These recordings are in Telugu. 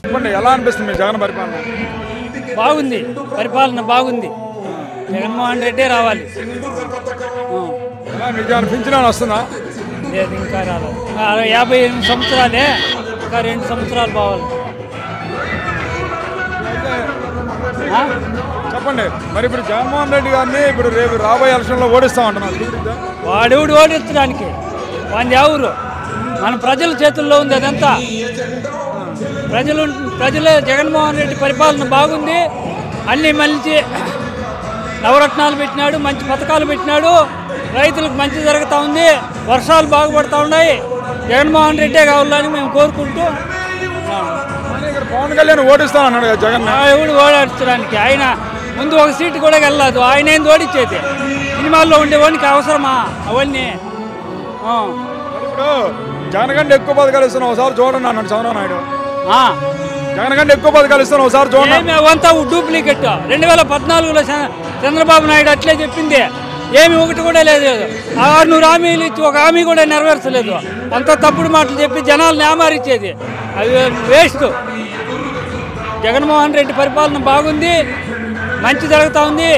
చెప్పండి, ఎలా అనిపిస్తుంది మీ జగన్ పరిపాలన? బాగుంది, పరిపాలన బాగుంది. జగన్మోహన్ రెడ్డి రావాలి. మీకు అనిపించిన వస్తుందా? లేదు, ఇంకా రాలేదు. 58 సంవత్సరాలే, ఇంకా 2 సంవత్సరాలు పోవాలి. చెప్పండి, మరి ఇప్పుడు జగన్మోహన్ రెడ్డి గారిని ఇప్పుడు రేపు రాబోయే ఎలక్షన్లో ఓడిస్తామంటున్నారు. వాడెవడు ఓడించడానికి? వాడి ఎవరు? మన ప్రజల చేతుల్లో ఉంది అదంతా. ప్రజలే. జగన్మోహన్ రెడ్డి పరిపాలన బాగుంది. అన్నీ మంచి నవరత్నాలు పెట్టినాడు, మంచి పథకాలు పెట్టినాడు, రైతులకు మంచి జరుగుతూ ఉంది, వర్షాలు బాగుపడుతూ ఉన్నాయి. జగన్మోహన్ రెడ్డే కావాలని మేము కోరుకుంటూ పవన్ కళ్యాణ్ ఓడిస్తానన్నాడు కదా జగన్. ఎవడు ఓడించడానికి? ఆయన ముందు ఒక సీటు కూడా వెళ్ళదు. ఆయన ఏంది ఓడించేది? సినిమాల్లో ఉండేవాడికి అవసరమా అవన్నీ? ఇప్పుడు జగన్ కంటే ఎక్కువ పథకాలు ఇస్తున్నాం, ఒకసారి చూడండి అన్నాడు చంద్రబాబు నాయుడు. జగన్ కంటే ఎక్కువ పథకాలు ఇస్తాను, ఒకసారి చూడండి. అవంతా డూప్లికేట్. 2014లో చంద్రబాబు నాయుడు అట్లే చెప్పింది. ఏమి ఒకటి కూడా లేదు. 600 హామీలు ఇచ్చి ఒక హామీ కూడా నెరవేర్చలేదు. అంత తప్పుడు మాటలు చెప్పి జనాలను ఏమారిచ్చేది. అవి వేస్ట్. జగన్మోహన్ రెడ్డి పరిపాలన బాగుంది, మంచి జరుగుతూ ఉంది.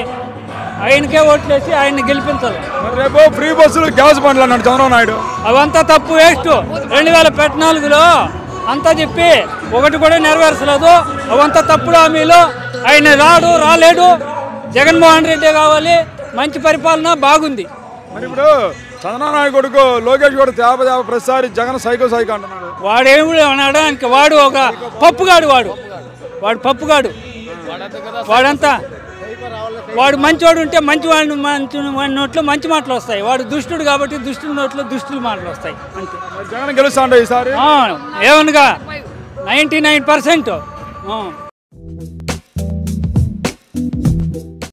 ఆయనకే ఓట్లేసి ఆయన్ని గెలిపించాలి. రేపు ఫ్రీ బస్సులు, గ్యాస్ బండ్లు అన్నాడు చంద్రబాబు నాయుడు. అవంతా తప్పు, వేస్ట్. 2014లో అంతా చెప్పి ఒకటి కూడా నెరవేర్చలేదు. అవంతా తప్పుడు హామీలు. ఆయన రాలేడు. జగన్మోహన్ రెడ్డి కావాలి. మంచి పరిపాలన బాగుంది. మరి ఇప్పుడు చంద్రబాబు నాయుడు కొడుకు లోకేష్ కూడా తేప ప్రతిసారి జగన్ సైకో అంటున్నాడు. వాడేమి అనడానికి? వాడు ఒక పప్పుగాడు. వాడు పప్పుగాడు. వాడంతా వాడు మంచివాడు ఉంటే మంచి నోట్లో మంచి మాటలు వస్తాయి. వాడు దుష్టుడు కాబట్టి దుష్టుడి నోట్లో దుష్టుల మాటలు వస్తాయి. అంతే. జగన్ గెలుస్తా ఈసారి ఏమనగా 99%.